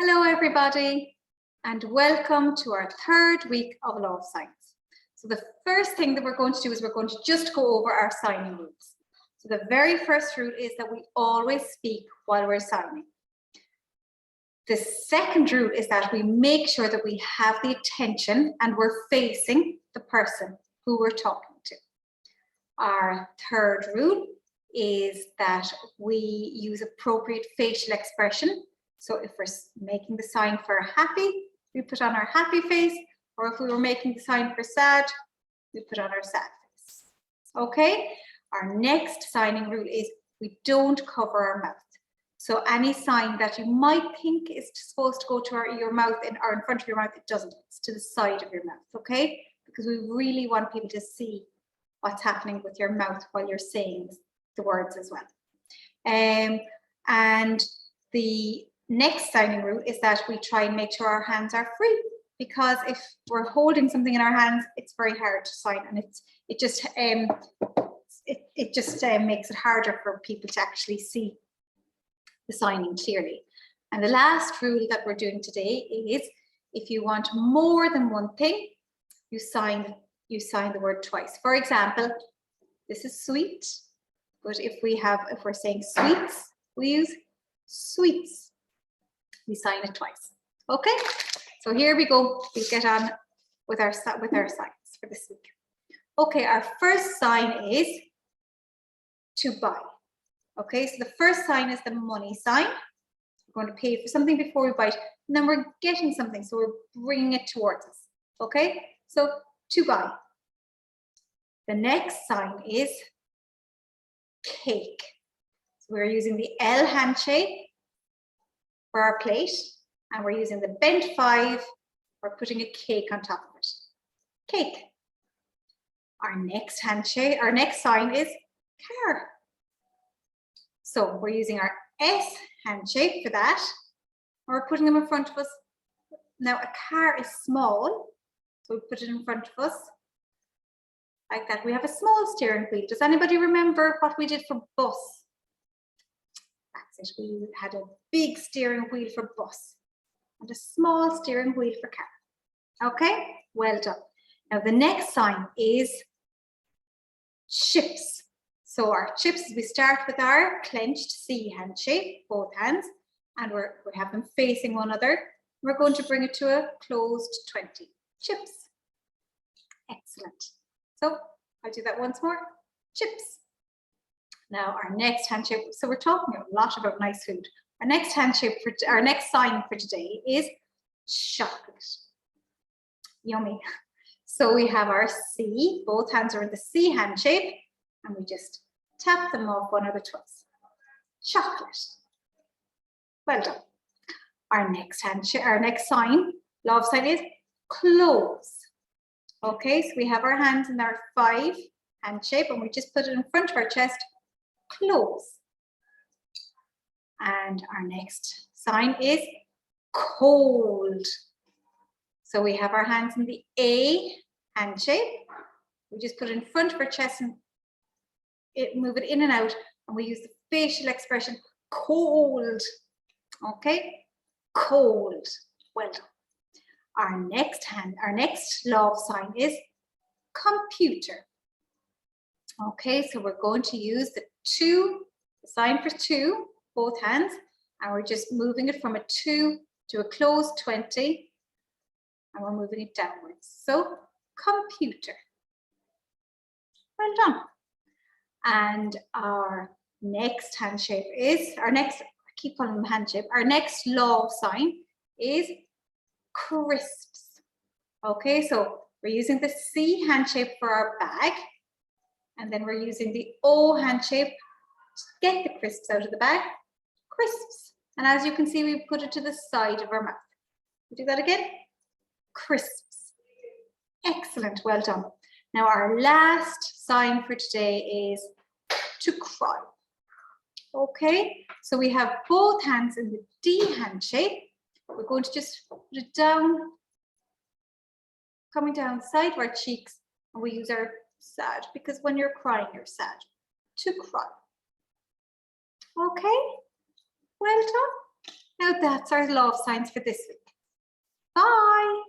Hello everybody and welcome to our third week of Law of Signs. So the first thing that we're going to do is we're going to just go over our signing rules. So the very first rule is that we always speak while we're signing. The second rule is that we make sure that we have the attention and we're facing the person who we're talking to. Our third rule is that we use appropriate facial expression. So if we're making the sign for happy, we put on our happy face, or if we were making the sign for sad, we put on our sad face. Okay, our next signing rule is we don't cover our mouth. So any sign that you might think is supposed to go to your mouth or in front of your mouth, it doesn't. It's to the side of your mouth, okay? Because we really want people to see what's happening with your mouth while you're saying the words as well. And the next signing rule is that we try and make sure our hands are free, because if we're holding something in our hands, it's very hard to sign, and it just makes it harder for people to actually see the signing clearly. And the last rule that we're doing today is if you want more than one thing, you sign the word twice. For example, this is sweet, but if we're saying sweets, we use sweets. We sign it twice. Okay, so here we go. We get on with our signs for this week. Okay, our first sign is to buy. Okay, so the first sign is the money sign. We're going to pay for something before we buy it, and then we're getting something, so we're bringing it towards us. Okay, so to buy. The next sign is cake. So we're using the L handshake for our plate, and we're using the bent 5 for putting a cake on top of it. Cake. Our next handshake, our next sign is car. So we're using our S handshake for that, and we're putting them in front of us. Now a car is small, so we put it in front of us like that. We have a small steering wheel. Does anybody remember what we did for bus? That's it. We had a big steering wheel for bus and a small steering wheel for car. Okay, well done. Now the next sign is chips. So our chips, we start with our clenched C handshake, both hands, and we have them facing one another. We're going to bring it to a closed 20. Chips. Excellent. So I'll do that once more. Chips. Now our next handshake, so we're talking a lot about nice food. Our next sign for today is chocolate. Yummy. So we have our C, both hands are in the C handshake, and we just tap them off one another twice. Chocolate. Well done. Our next handshake, our next sign, love sign, is close. Okay, so we have our hands in our 5 hand shape, and we just put it in front of our chest. Close. And our next sign is cold. So we have our hands in the A hand shape. We just put it in front of our chest and move it in and out, and we use the facial expression cold. Okay, cold. Well done. Our next love sign is computer. Okay, so we're going to use the sign for 2, both hands, and we're just moving it from a 2 to a closed 20, and we're moving it downwards. So computer. Well done. And our next hand shape is, I keep calling them hand shape, our next love sign is crisps. Okay, so we're using the C hand shape for our bag, and then we're using the O hand shape to get the crisps out of the bag. Crisps. And as you can see, we put it to the side of our mouth. We'll do that again. Crisps. Excellent. Well done. Now our last sign for today is to cry. Okay, so we have both hands in the D hand shape. We're going to just put it down, coming down the side of our cheeks, and we use our sad, because when you're crying, you're sad. To cry. Okay, well done. Now that's our love signs for this week. Bye.